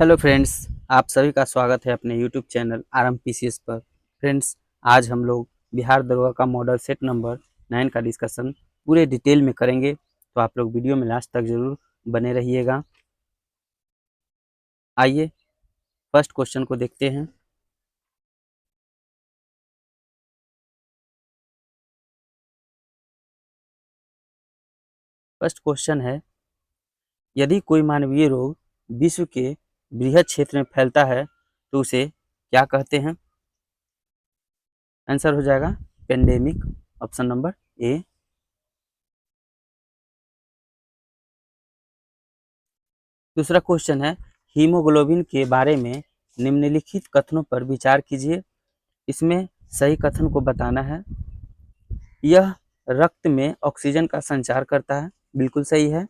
Hello friends, आप सभी का स्वागत है अपने यूट्यूब चैनल आरएम पीसीएस पर। फ्रेंड्स, आज हम लोग बिहार दरोगा का मॉडल सेट नंबर 9 का डिस्कशन पूरे डिटेल में करेंगे, तो आप लोग वीडियो में लास्ट तक जरूर बने रहिएगा। आइए फर्स्ट क्वेश्चन को देखते हैं। फर्स्ट क्वेश्चन है, यदि कोई मानवीय रोग विश्व के बृहद क्षेत्र में फैलता है तो उसे क्या कहते हैं? आंसर हो जाएगा पेंडेमिक, ऑप्शन नंबर ए। दूसरा क्वेश्चन है, हीमोग्लोबिन के बारे में निम्नलिखित कथनों पर विचार कीजिए। इसमें सही कथन को बताना है। यह रक्त में ऑक्सीजन का संचार करता है, बिल्कुल सही है।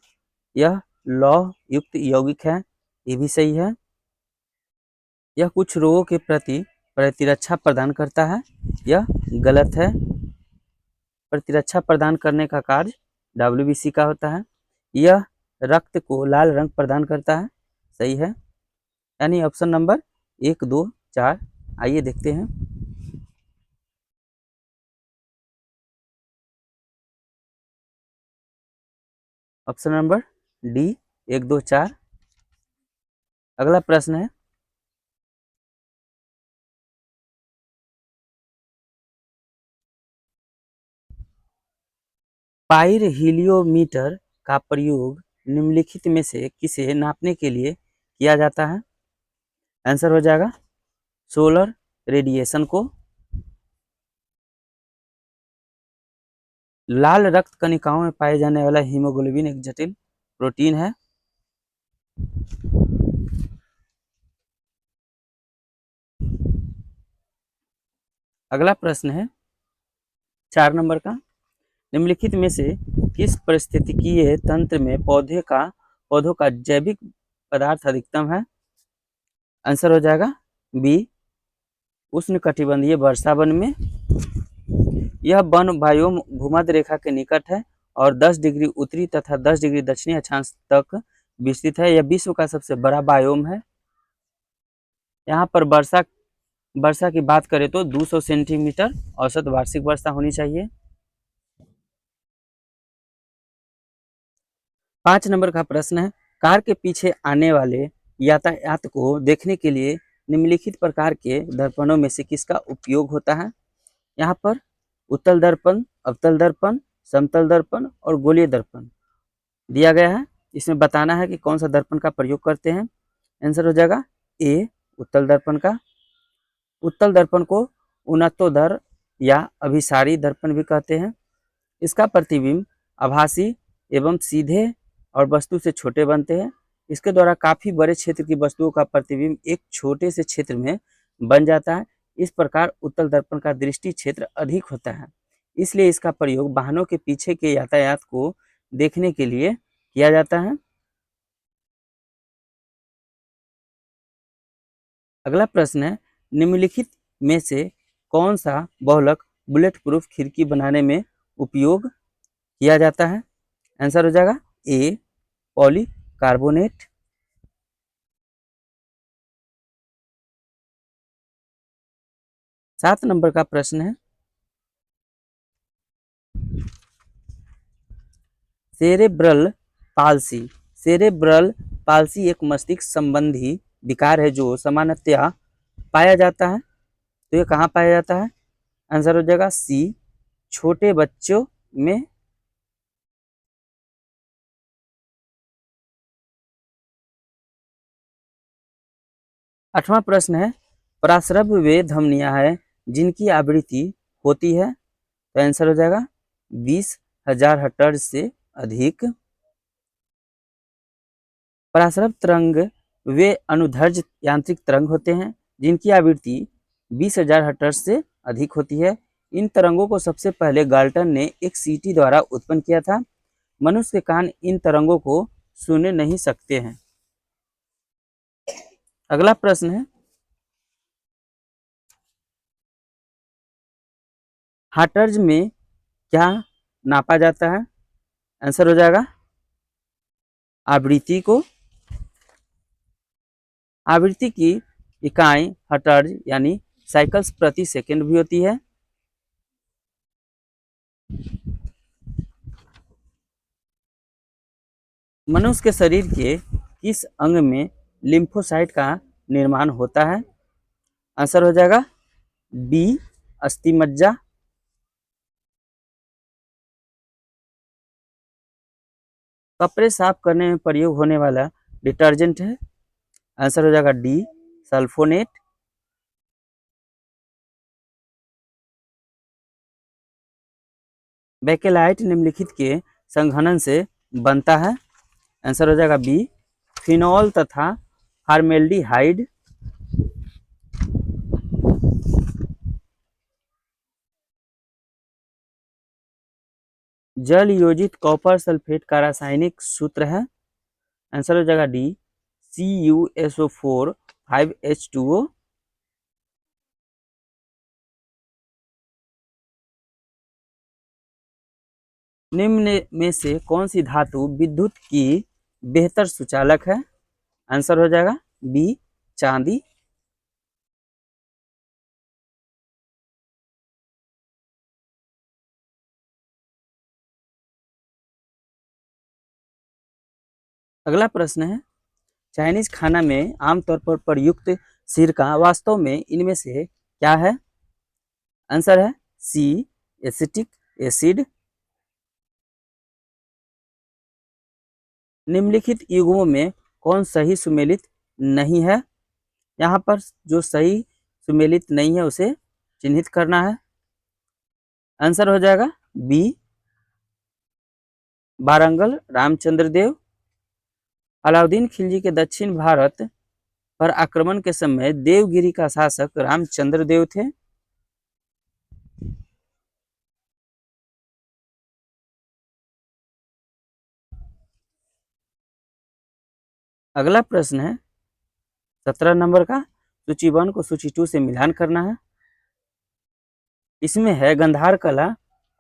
यह लौह युक्त यौगिक है, ये भी सही है। यह कुछ रोगों के प्रति प्रतिरक्षा प्रदान करता है, यह गलत है। प्रतिरक्षा प्रदान करने का कार्य डब्ल्यूबीसी का होता है। यह रक्त को लाल रंग प्रदान करता है, सही है। यानी ऑप्शन नंबर 1, 2, 4। आइए देखते हैं। Option number D, 1, 2, 4। अगला प्रश्न है, पाइरहीलियोमीटर का प्रयोग निम्नलिखित में से किसे नापने के लिए किया जाता है? आंसर हो जाएगा सोलर रेडिएशन को। लाल रक्त कणिकाओं में पाए जाने वाला हीमोग्लोबिन एक जटिल प्रोटीन है। अगला प्रश्न है 4 नंबर का, निम्नलिखित में से किस पारिस्थितिकीय तंत्र में पौधों का जैविक पदार्थ अधिकतम है? आंसर हो जाएगा बी, उष्णकटिबंधीय वर्षा वन में। यह वन बायोम भूमध्य रेखा के निकट है और 10 डिग्री उत्तरी तथा 10 डिग्री दक्षिणी अक्षांश तक विस्तृत है। यह विश्व का सबसे बड़ा बायोम है। यहाँ पर वर्षा की बात करें तो 200 सेंटीमीटर औसत वार्षिक वर्षा होनी चाहिए। 5 नंबर का प्रश्न है, कार के पीछे आने वाले यातायात को देखने के लिए निम्नलिखित प्रकार के दर्पणों में से किसका उपयोग होता है? यहाँ पर उत्तल दर्पण, अवतल दर्पण, समतल दर्पण और गोलीय दर्पण दिया गया है। इसमें बताना है कि कौन सा दर्पण का प्रयोग करते हैं। आंसर हो जाएगा ए, उत्तल दर्पण का। उत्तल दर्पण को उन्नतोदर या अभिसारी दर्पण भी कहते हैं। इसका प्रतिबिंब आभासी एवं सीधे और वस्तु से छोटे बनते हैं। इसके द्वारा काफी बड़े क्षेत्र की वस्तुओं का प्रतिबिंब एक छोटे से क्षेत्र में बन जाता है। इस प्रकार उत्तल दर्पण का दृष्टि क्षेत्र अधिक होता है, इसलिए इसका प्रयोग वाहनों के पीछे के यातायात को देखने के लिए किया जाता है। अगला प्रश्न है, निम्नलिखित में से कौन सा बहुलक बुलेट प्रूफ खिड़की बनाने में उपयोग किया जाता है? आंसर हो जाएगा ए, पॉलीकार्बोनेट। 7 नंबर का प्रश्न है, सेरेब्रल पाल्सी। सेरेब्रल पाल्सी एक मस्तिष्क संबंधी विकार है जो सामान्यतया पाया जाता है। तो ये कहाँ पाया जाता है? आंसर हो जाएगा सी, छोटे बच्चों में। 8वां प्रश्न है, पराश्रव्य वे धमनियां हैं जिनकी आवृत्ति होती है। तो आंसर हो जाएगा 20,000 हर्ट्ज से अधिक। पराश्रव्य तरंग वे अनुदैर्ध्य यांत्रिक तरंग होते हैं जिनकी आवृत्ति 20,000 हर्ट्ज से अधिक होती है। इन तरंगों को सबसे पहले गाल्टन ने एक सीटी द्वारा उत्पन्न किया था। मनुष्य के कान इन तरंगों को सुन नहीं सकते हैं। अगला प्रश्न है, हर्ट्ज में क्या नापा जाता है? आंसर हो जाएगा आवृत्ति को। आवृत्ति की इकाई हर्ट्ज यानी साइकिल्स प्रति सेकंड भी होती है। मनुष्य के शरीर के किस अंग में लिम्फोसाइट का निर्माण होता है? आंसर हो जाएगा बी अस्थि मज्जा। कपड़े साफ करने में प्रयोग होने वाला डिटर्जेंट है? आंसर हो जाएगा डी सल्फोनेट। बेकेलाइट निम्नलिखित के संघनन से बनता है? आंसर हो जाएगा बी फिनॉल तथा फॉर्मेल्डिहाइड। जल योजित कॉपर सल्फेट का रासायनिक सूत्र है? आंसर हो जाएगा डी CuSO4 5H2O। निम्न में से कौन सी धातु विद्युत की बेहतर सुचालक है? आंसर हो जाएगा बी चांदी। अगला प्रश्न है चाइनीज खाना में आमतौर पर प्रयुक्त सिरका वास्तव में इनमें से क्या है? आंसर है सी एसिटिक एसिड। निम्नलिखित युग्मों में कौन सही सुमेलित नहीं है? यहाँ पर जो सही सुमेलित नहीं है उसे चिन्हित करना है। आंसर हो जाएगा बी वारंगल रामचंद्र देव। अलाउद्दीन खिलजी के दक्षिण भारत पर आक्रमण के समय देवगिरी का शासक रामचंद्र देव थे। अगला प्रश्न है 17 नंबर का, सूची 1 को सूची 2 से मिलान करना है। इसमें है गंधार कला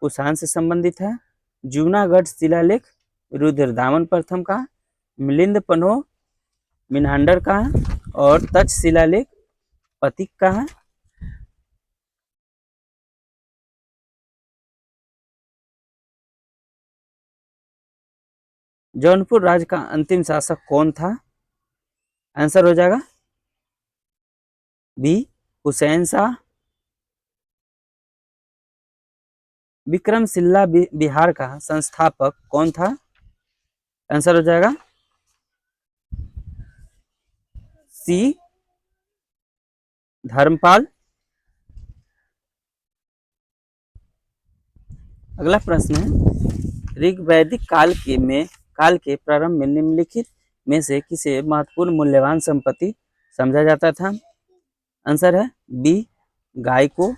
कुषाण से संबंधित है, जूनागढ़ शिलालेख रुद्रदामन प्रथम का, मिलिंद पन्हो मिन्हांडर का है और तक्ष शिलालेख पतिक का है। जौनपुर राज्य का अंतिम शासक कौन था? आंसर हो जाएगा बी हुसैन शाह। विक्रमशिला बिहार का संस्थापक कौन था? आंसर हो जाएगा सी धर्मपाल। अगला प्रश्न है ऋग्वैदिक काल के प्रारंभ में निम्नलिखित में से किसे महत्वपूर्ण मूल्यवान संपत्ति समझा जाता था? आंसर है बी गाय को।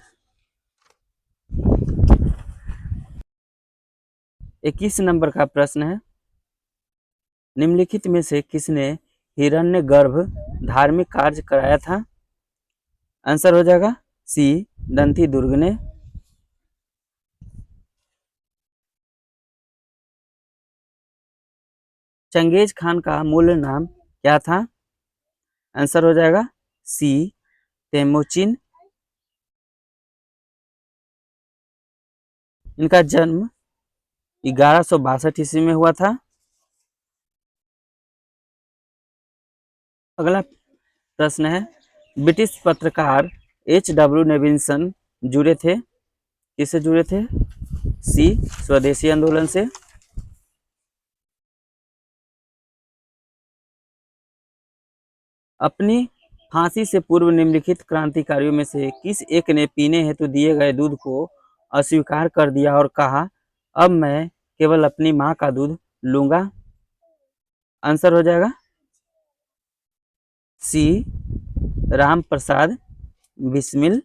21 नंबर का प्रश्न है निम्नलिखित में से किसने हिरण्यगर्भ धार्मिक कार्य कराया था? आंसर हो जाएगा सी दंती दुर्ग ने। चंगेज खान का मूल नाम क्या था? आंसर हो जाएगा सी तेमुचिन। इनका जन्म 1162 ईस्वी में हुआ था। अगला प्रश्न है ब्रिटिश पत्रकार H.W. नेविल्सन जुड़े थे? किससे जुड़े थे? सी स्वदेशी आंदोलन से। अपनी फांसी से पूर्व निम्नलिखित क्रांतिकारियों में से किस एक ने पीने हेतु दिए गए दूध को अस्वीकार कर दिया और कहा अब मैं केवल अपनी मां का दूध लूंगा? आंसर हो जाएगा सी राम प्रसाद बिस्मिल।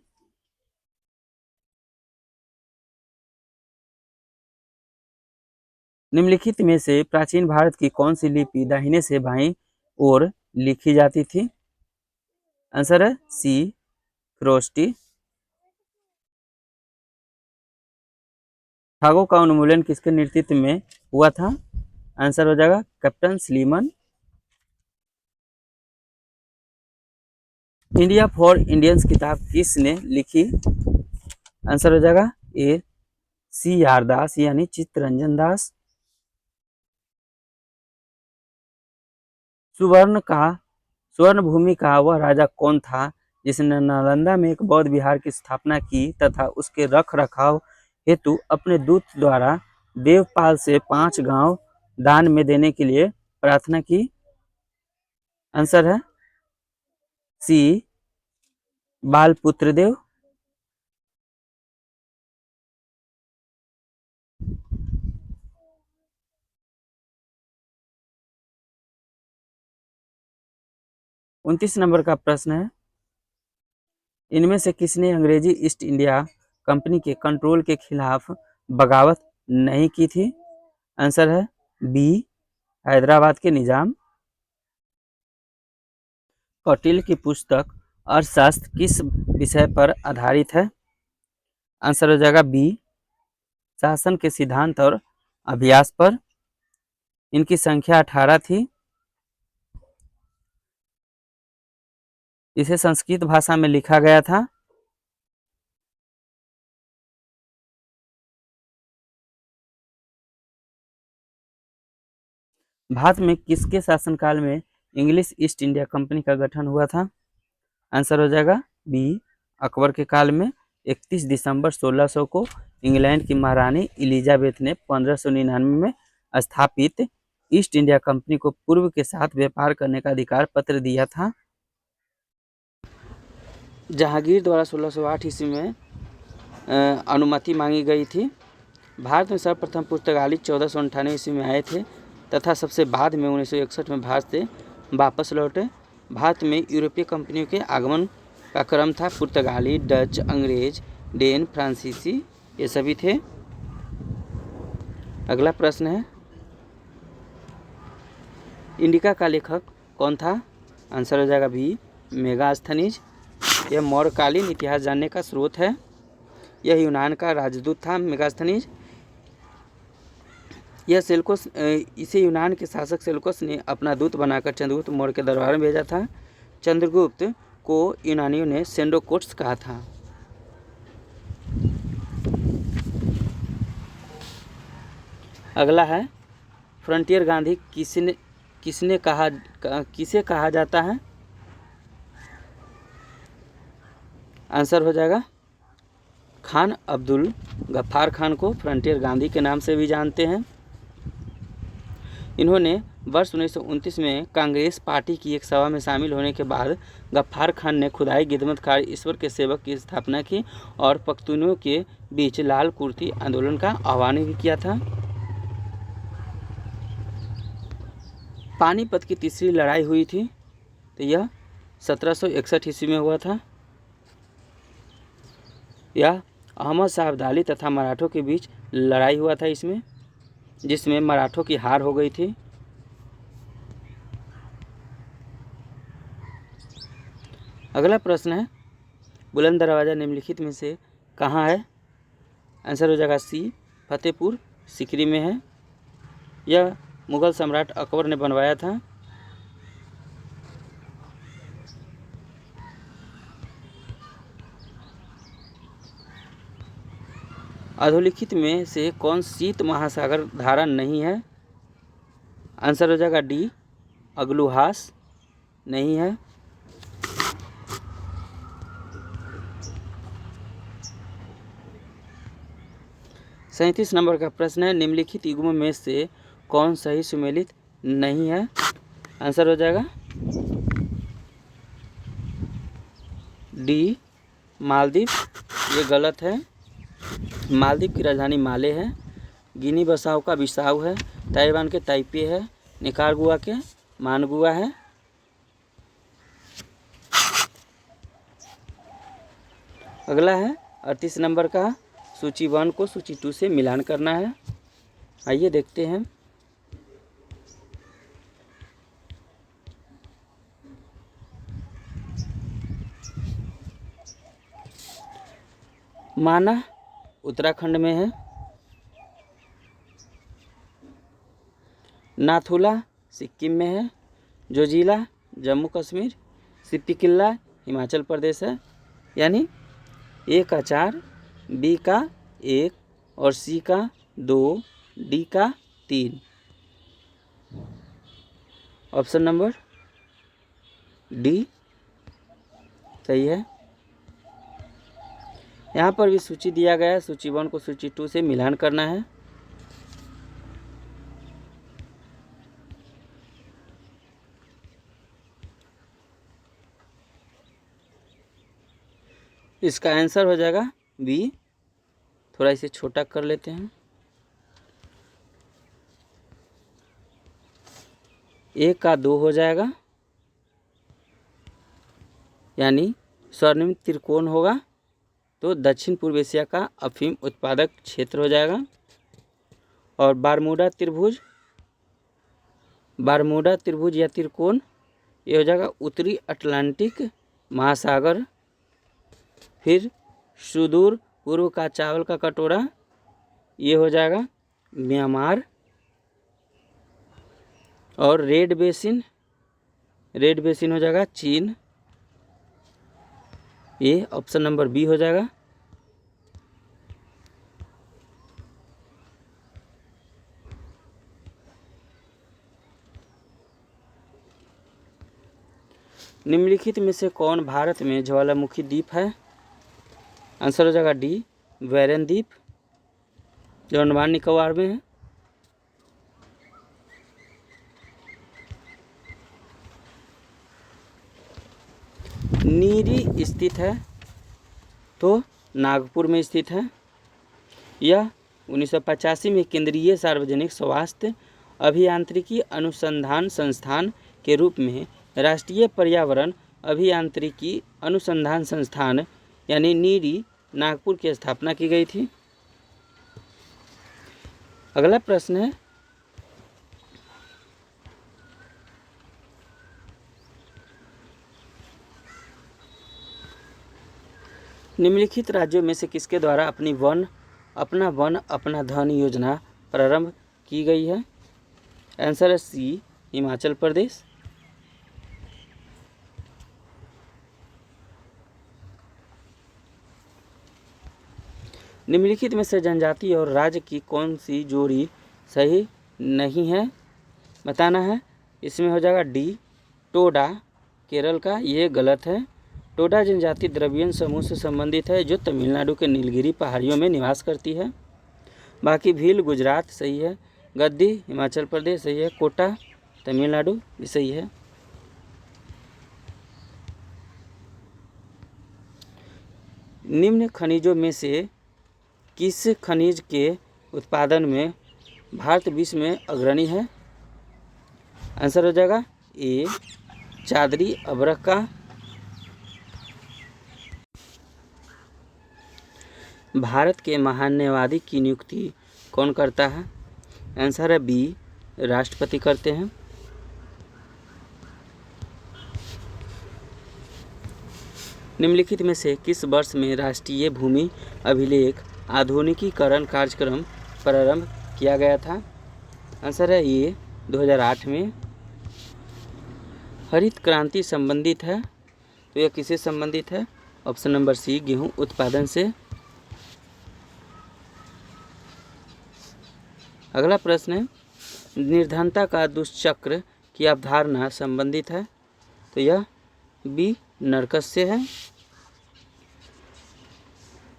निम्नलिखित में से प्राचीन भारत की कौन सी लिपि दाहिने से बाईं ओर लिखी जाती थी? आंसर है सी खरोष्टी। ठाकुर का उन्मूलन किसके नेतृत्व में हुआ था? आंसर हो जाएगा captain Sleeman. India for Indians किताब किसने लिखी? आंसर हो जाएगा ए सी आर दास यानी चित्तरंजन दास। सुवर्ण का स्वर्ण भूमि का वह राजा कौन था जिसने नालंदा में एक बौद्ध विहार की स्थापना की तथा उसके रख रखाव हेतु अपने दूत द्वारा देवपाल से 5 गांव दान में देने के लिए प्रार्थना की? आंसर है सी बालपुत्र देव। उनतीस नंबर का प्रश्न है, इनमें से किसने अंग्रेजी ईस्ट इंडिया कंपनी के कंट्रोल के खिलाफ बगावत नहीं की थी? आंसर है बी हैदराबाद के निजाम। कौटिल्य की पुस्तक अर्थशास्त्र किस विषय पर आधारित है? आंसर हो जाएगा बी शासन के सिद्धांत और अभ्यास पर। इनकी संख्या 18 थी। इसे संस्कृत भाषा में लिखा गया था। भारत में किसके शासनकाल में इंग्लिश ईस्ट इंडिया कंपनी का गठन हुआ था? आंसर हो जाएगा बी अकबर के काल में। 31 दिसंबर 1600 को इंग्लैंड की महारानी एलिजाबेथ ने 1599 में स्थापित ईस्ट इंडिया कंपनी को पूर्व के साथ व्यापार करने का अधिकार पत्र दिया था। जहांगीर द्वारा 1608 ईस्वी में अनुमति मांगी गई थी। भारत में सर्वप्रथम पुर्तगाली 1498 ईस्वी में आए थे तथा सबसे बाद में 1961 में भारत से वापस लौटे। भारत में यूरोपीय कंपनियों के आगमन का क्रम था। पुर्तगाली, डच, अंग्रेज, डेन, फ्रांसीसी ये सभी थे। अगला प्रश्न है, इंडिका का लेखक कौन था? आंसर हो जाएगा बी मेगास्थनीज। यह मौर्यकालीन इतिहास जानने का स्रोत है। यह यूनान का राजदूत था मेगास्थनीज। यह सेल्यूकस इसे यूनान के शासक सेल्यूकस ने अपना दूत बनाकर चंद्रगुप्त मौर्य के दरबार में भेजा था। चंद्रगुप्त को यूनानियों ने सेंडोकोट्स कहा था। अगला है, फ्रंटियर गांधी किसे कहा जाता है? आंसर हो जाएगा खान अब्दुल गफ्फार खान को फ्रंटियर गांधी के नाम से भी जानते हैं। इन्होंने वर्ष 1929 में कांग्रेस पार्टी की एक सभा में शामिल होने के बाद गफ्फार खान ने खुदाई खिदमतकार ईश्वर के सेवक की स्थापना की और पख्तूनों के बीच लाल कुर्ती आंदोलन का आह्वान भी किया था। पानीपत की तीसरी लड़ाई हुई थी तो यह 1761 ईस्वी में हुआ था। यह अहमद शाह अब्दाली तथा मराठों के बीच लड़ाई हुआ था इसमें, जिसमें मराठों की हार हो गई थी। अगला प्रश्न है, बुलंद दरवाज़ा निम्नलिखित में से कहाँ है? आंसर हो जाएगा सी फतेहपुर सीकरी में है। यह मुगल सम्राट अकबर ने बनवाया था। अधोलिखित में से कौन शीत महासागर धारा नहीं है? आंसर हो जाएगा डी अग्लुहास नहीं है। 37 नंबर का प्रश्न है, निम्नलिखित युग्म में से कौन सही सुमेलित नहीं है? आंसर हो जाएगा डी मालदीव। ये गलत है। मालदीव की राजधानी माले है। गिनी बसाऊ का बिसाऊ है। ताइवान के ताइपे है। निकारागुआ के मानगुआ है। अगला है 38 नंबर का, सूची 1 को सूची 2 से मिलान करना है। आइए देखते हैं। माना उत्तराखंड में है। नाथुला सिक्किम में है। जोजिला जम्मू कश्मीर। सिप्पी किला हिमाचल प्रदेश है, यानी ए का 4, बी का 1 और सी का 2, डी का 3। ऑप्शन नंबर डी सही है। यहाँ पर भी सूची दिया गया है, सूची 1 को सूची 2 से मिलान करना है। इसका आंसर हो जाएगा बी। थोड़ा इसे छोटा कर लेते हैं। ए का 2 हो जाएगा, यानी स्वर्णिम त्रिकोण होगा तो दक्षिण पूर्व एशिया का अफीम उत्पादक क्षेत्र हो जाएगा। और बारमूडा त्रिभुज या त्रिकोण ये हो जाएगा उत्तरी अटलांटिक महासागर। फिर सुदूर पूर्व का चावल का कटोरा ये हो जाएगा म्यांमार। और रेड बेसिन हो जाएगा चीन। ये ऑप्शन नंबर बी हो जाएगा। निम्नलिखित में से कौन भारत में ज्वालामुखी द्वीप है? आंसर हो जाएगा डी, बैरन द्वीप, जो अंडमान निकोबार में है। नीरी स्थित है तो नागपुर में स्थित है। यह 1985 में केंद्रीय सार्वजनिक स्वास्थ्य अभियांत्रिकी अनुसंधान संस्थान के रूप में राष्ट्रीय पर्यावरण अभियांत्रिकी अनुसंधान संस्थान यानी नीरी नागपुर की स्थापना की गई थी। अगला प्रश्न है, निम्नलिखित राज्यों में से किसके द्वारा अपना वन अपना धन योजना प्रारंभ की गई है? आंसर है सी, हिमाचल प्रदेश। निम्नलिखित में से जनजाति और राज्य की कौन सी जोड़ी सही नहीं है बताना है। इसमें हो जाएगा डी, टोडा केरल का, ये गलत है। टोडा जनजाति द्रविड़ियन समूह से संबंधित है जो तमिलनाडु के नीलगिरी पहाड़ियों में निवास करती है। बाकी भील गुजरात सही है, गद्दी हिमाचल प्रदेश सही है, कोटा तमिलनाडु भी सही है। निम्न खनिजों में से किस खनिज के उत्पादन में भारत विश्व में अग्रणी है? आंसर हो जाएगा ए, चादरी अभ्रक का। भारत के महान्यायवादी की नियुक्ति कौन करता है? आंसर है बी, राष्ट्रपति करते हैं। निम्नलिखित में से किस वर्ष में राष्ट्रीय भूमि अभिलेख आधुनिकीकरण कार्यक्रम प्रारंभ किया गया था? आंसर है ये 2008 में। हरित क्रांति संबंधित है तो यह किससे संबंधित है? ऑप्शन नंबर सी, गेहूं उत्पादन से। अगला प्रश्न है, निर्धनता का दुष्चक्र की अवधारणा संबंधित है तो यह बी, नरकस से है।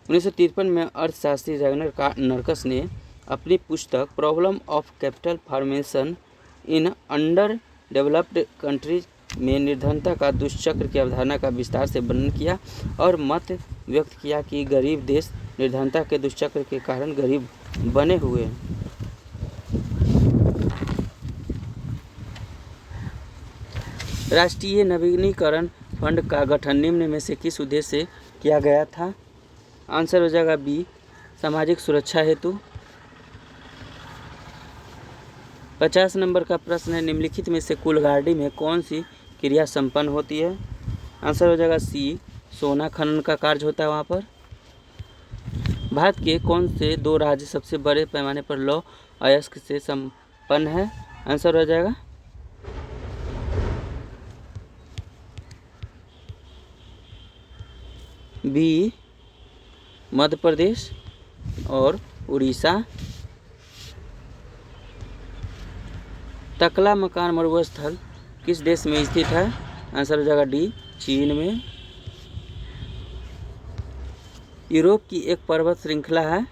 1953 में अर्थशास्त्री रैगनर नरकस ने अपनी पुस्तक problem of capital formation in under developed countries में निर्धनता का दुष्चक्र की अवधारणा का विस्तार से वर्णन किया और मत व्यक्त किया कि गरीब देश निर्धनता के दुष्चक्र के कारण गरीब बने हुए हैं। राष्ट्रीय नवीनीकरण फंड का गठन निम्न में से किस उद्देश्य से किया गया था? आंसर हो जाएगा बी, सामाजिक सुरक्षा हेतु। 50 नंबर का प्रश्न है, निम्नलिखित में से कुलगाड़ी में कौन सी क्रिया संपन्न होती है? आंसर हो जाएगा सी, सोना खनन का कार्य होता है वहाँ पर। भारत के कौन से 2 राज्य सबसे बड़े पैमाने पर लौह अयस्क से संपन्न है? आंसर हो जाएगा बी मध्य प्रदेश और उड़ीसा। तकला मकान मरुस्थल किस देश में स्थित है? आंसर हो जाएगा डी चीन में। यूरोप की एक पर्वत श्रृंखला है,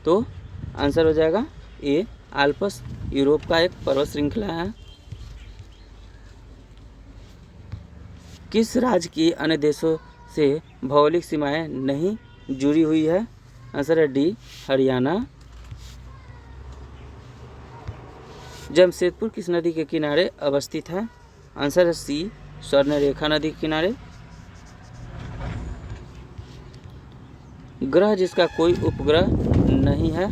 तो आंसर हो जाएगा ए आल्प्स यूरोप का एक पर्वत श्रृंखला है। किस राज्य की अन्य देशों से भौगोलिक सीमाएं नहीं जुड़ी हुई है? आंसर है डी हरियाणा। जमशेदपुर किस नदी के किनारे अवस्थित है? आंसर है सी स्वर्णरेखा नदी के किनारे। ग्रह जिसका कोई उपग्रह नहीं है,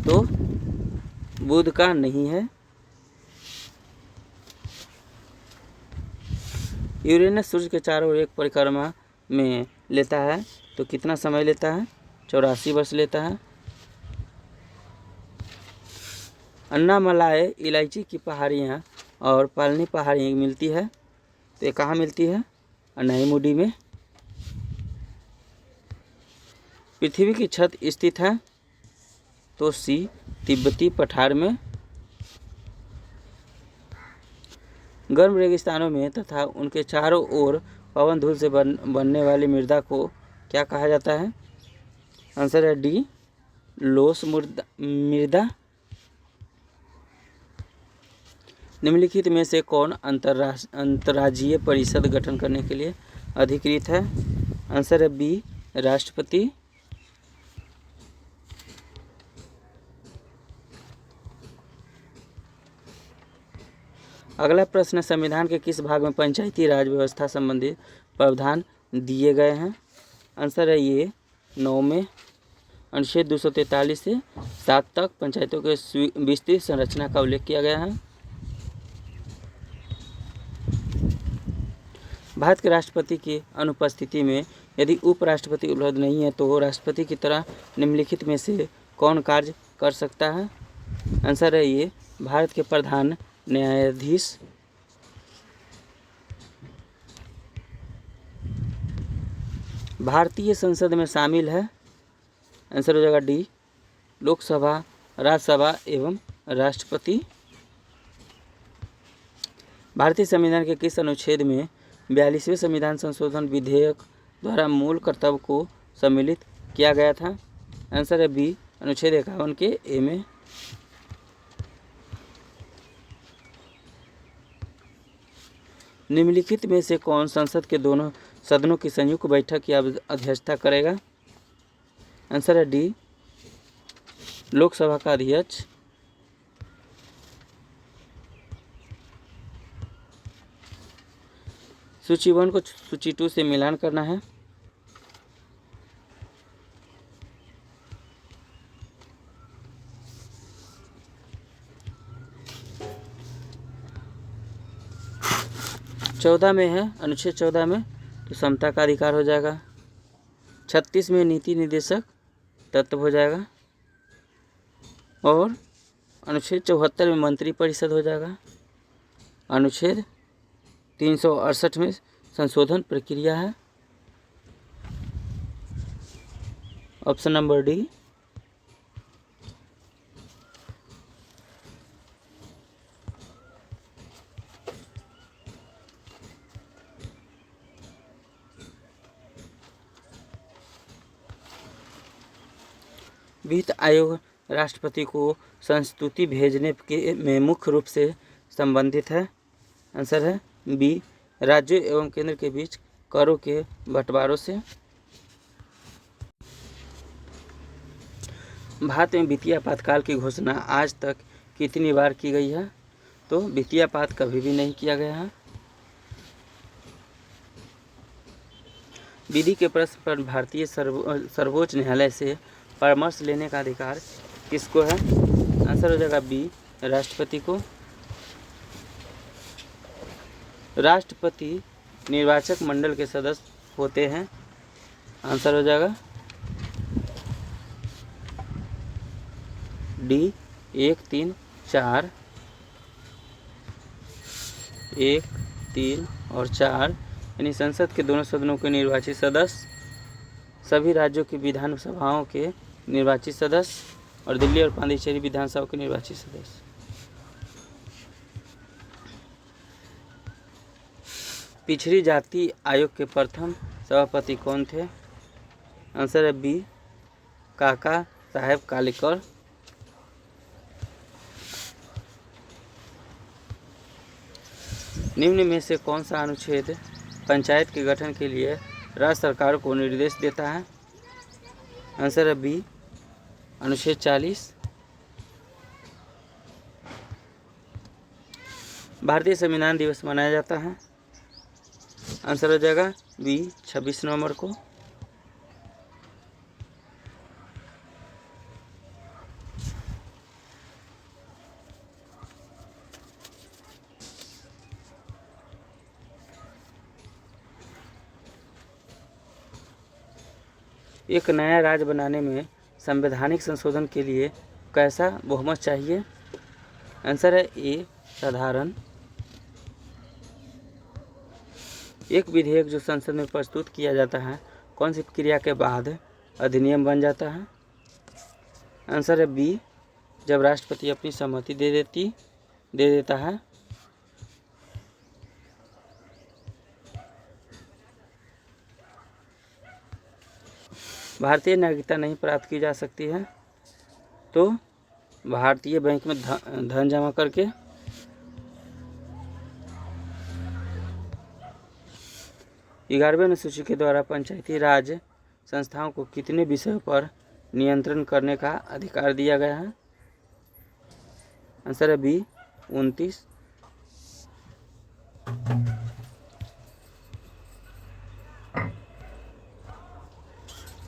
तो बुध का नहीं है। यूरेनस सूर्य के चारों ओर एक परिक्रमा में लेता है, तो कितना समय लेता है? 84 वर्ष लेता है। अन्नामलाई इलायची की पहाड़ियाँ और पालनी पहाड़ियाँ मिलती है, तो ये कहाँ मिलती है? अनाईमुडी में। पृथ्वी की छत स्थित है, तो सी तिब्बती पठार में। गर्म रेगिस्तानों में तथा उनके चारों ओर पवन धूल से बनने वाली मृदा को क्या कहा जाता है? आंसर है डी लोस मृदा। निम्नलिखित में से कौन अंतर्राज्यीय परिषद गठन करने के लिए अधिकृत है? आंसर है बी राष्ट्रपति। अगला प्रश्न, संविधान के किस भाग में पंचायती राज व्यवस्था संबंधी प्रावधान दिए गए हैं? आंसर है ये 9 में। अनुच्छेद 243 से 7 तक पंचायतों के विस्तृत संरचना का उल्लेख किया गया है। भारत के राष्ट्रपति की अनुपस्थिति में यदि उपराष्ट्रपति उपलब्ध नहीं है, तो राष्ट्रपति की तरह निम्नलिखित में से कौन कार्य कर सकता है? आंसर है ये भारत के प्रधान न्यायाधीश। भारतीय संसद में शामिल है, आंसर हो जाएगा डी लोकसभा, राज्यसभा एवं राष्ट्रपति। भारतीय संविधान के किस अनुच्छेद में 42वें संविधान संशोधन विधेयक द्वारा मूल कर्तव्य को सम्मिलित किया गया था? आंसर है बी अनुच्छेद 51 के ए में। निम्नलिखित में से कौन संसद के दोनों सदनों की संयुक्त बैठक की अध्यक्षता करेगा? आंसर है डी लोकसभा का अध्यक्ष। सूची 1 को सूची 2 से मिलान करना है। चौदह में है, अनुच्छेद 14 में, तो समता का अधिकार हो जाएगा। 36 में नीति निदेशक तत्व हो जाएगा और अनुच्छेद 74 में मंत्री परिषद हो जाएगा। अनुच्छेद 368 में संशोधन प्रक्रिया है। Option number D. वित्त आयोग राष्ट्रपति को संस्तुति भेजने के में मुख्य रूप से संबंधित है। आंसर है बी राज्यों एवं केंद्र के बीच करों के बंटवारों से। भारत में वित्तीय आपातकाल की घोषणा आज तक कितनी बार की गई है? तो वित्तीय आपात कभी भी नहीं किया गया है। विधि के प्रश्न पर भारतीय सर्वोच्च न्यायालय से परामर्श लेने का अधिकार किसको है? आंसर हो जाएगा बी राष्ट्रपति को। राष्ट्रपति निर्वाचक मंडल के सदस्य होते हैं। आंसर हो जाएगा डी 1, 3, 4, 1, 3 और 4 यानी संसद के दोनों सदनों के निर्वाचित सदस्य। सभी राज्यों की विधानसभाओं के निर्वाचित सदस्य और दिल्ली और पांडिचेरी विधानसभा के निर्वाचित सदस्य। पिछड़ी जाति आयोग के प्रथम सभापति कौन थे? आंसर है बी काका साहेब कालेलकर। निम्न में से कौन सा अनुच्छेद पंचायत के गठन के लिए राज्य सरकार को निर्देश देता है? आंसर है बी अनुच्छेद 40। भारतीय संविधान दिवस मनाया जाता है? आंसर हो जाएगा बी 26 नवंबर को। एक नया राज्य बनाने में संवैधानिक संशोधन के लिए कैसा बहुमत चाहिए? आंसर है ए साधारण। एक विधेयक जो संसद में प्रस्तुत किया जाता है कौन सी प्रक्रिया के बाद अधिनियम बन जाता है? आंसर है बी जब राष्ट्रपति अपनी सहमति दे देता है। भारतीय नागरिकता नहीं प्राप्त की जा सकती है तो भारतीय बैंक में धन जमा करके। ग्यारहवें अनुसूची के द्वारा पंचायती राज संस्थाओं को कितने विषयों पर नियंत्रण करने का अधिकार दिया गया है? आंसर है बी 29।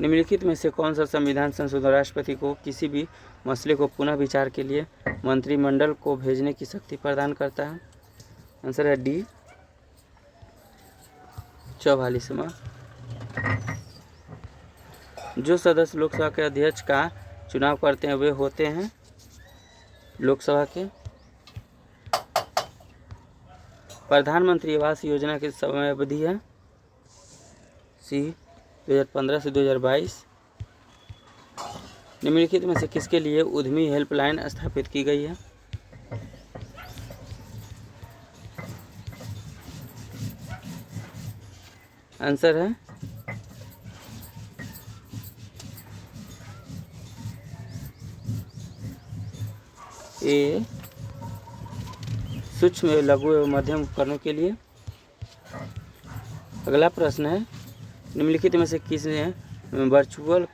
निम्नलिखित में से कौन सा संविधान संशोधन राष्ट्रपति को किसी भी मसले को पुनः विचार के लिए मंत्रिमंडल को भेजने की शक्ति प्रदान करता है? आंसर है डी 44वां। जो सदस्य लोकसभा के अध्यक्ष का चुनाव करते हैं वे होते हैं लोकसभा के। प्रधानमंत्री आवास योजना की समय अवधि है सी 2015 से 2022। निम्नलिखित में से किसके लिए उद्यमी हेल्पलाइन स्थापित की गई है? आंसर है ए सूक्ष्म लघु एवं मध्यम उपकरणों के लिए। अगला प्रश्न है निम्नलिखित में से किसने वर्चुअल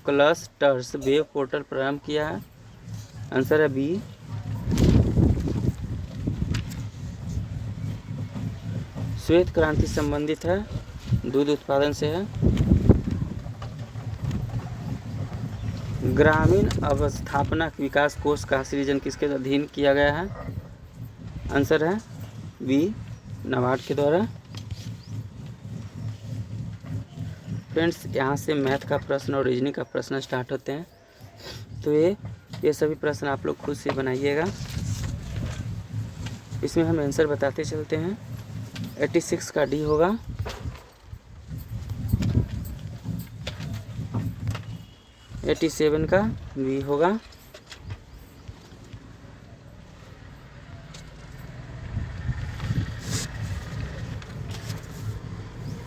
क्लस्टर्स वेब पोर्टल प्रारंभ किया है? आंसर है बी श्वेत क्रांति संबंधित है, दूध उत्पादन से है। ग्रामीण अवस्थापना विकास कोष का सृजन किसके अधीन किया गया है? आंसर है बी नाबार्ड के द्वारा। फ्रेंड्स यहाँ से मैथ का प्रश्न और रीजनिंग का प्रश्न स्टार्ट होते हैं, तो ये सभी प्रश्न आप लोग खुद से बनाइएगा। इसमें हम आंसर बताते चलते हैं। 86 का डी होगा, 87 का बी होगा,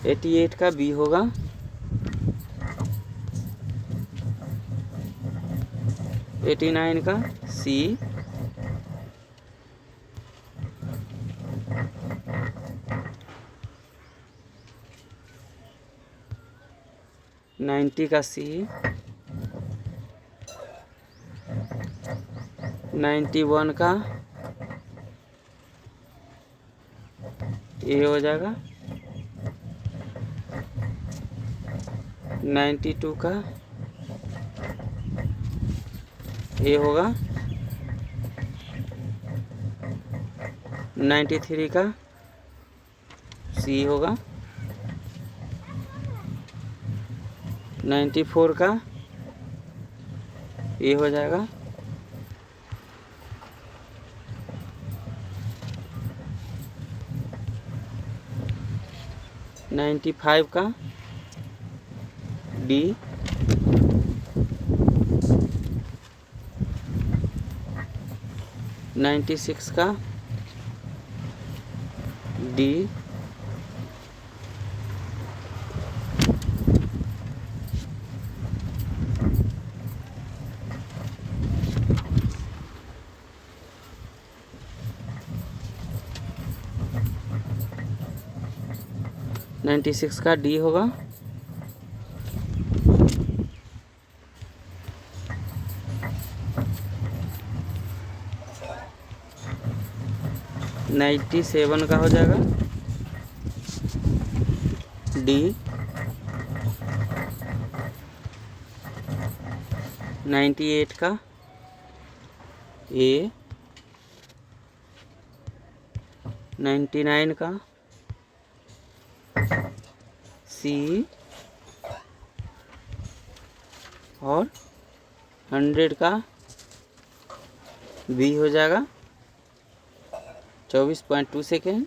88 का बी होगा, 89 का सी, 90 का सी, 91 का ए हो जाएगा, 92 का ए होगा, 93 का सी होगा, 94 का ए हो जाएगा, 95 का डी, 96 का डी, 96 का डी होगा। नाइन्टी 97 का हो जाएगा डी, 98 का ए, 99 का सी और 100 का बी हो जाएगा। 24.2 सेकेंड।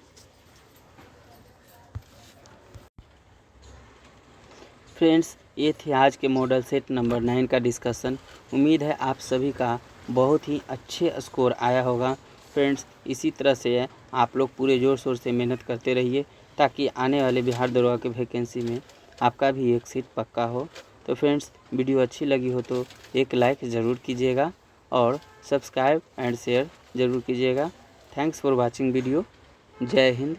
फ्रेंड्स, ये थे आज के मॉडल सेट नंबर 9 का डिस्कशन। उम्मीद है आप सभी का बहुत ही अच्छे स्कोर आया होगा। फ्रेंड्स, इसी तरह से आप लोग पूरे ज़ोर शोर से मेहनत करते रहिए ताकि आने वाले बिहार दरोगा के वैकेंसी में आपका भी एक सीट पक्का हो। तो फ्रेंड्स, वीडियो अच्छी लगी हो तो एक लाइक ज़रूर कीजिएगा और सब्सक्राइब एंड शेयर ज़रूर कीजिएगा। Thanks for watching video. जय हिंद।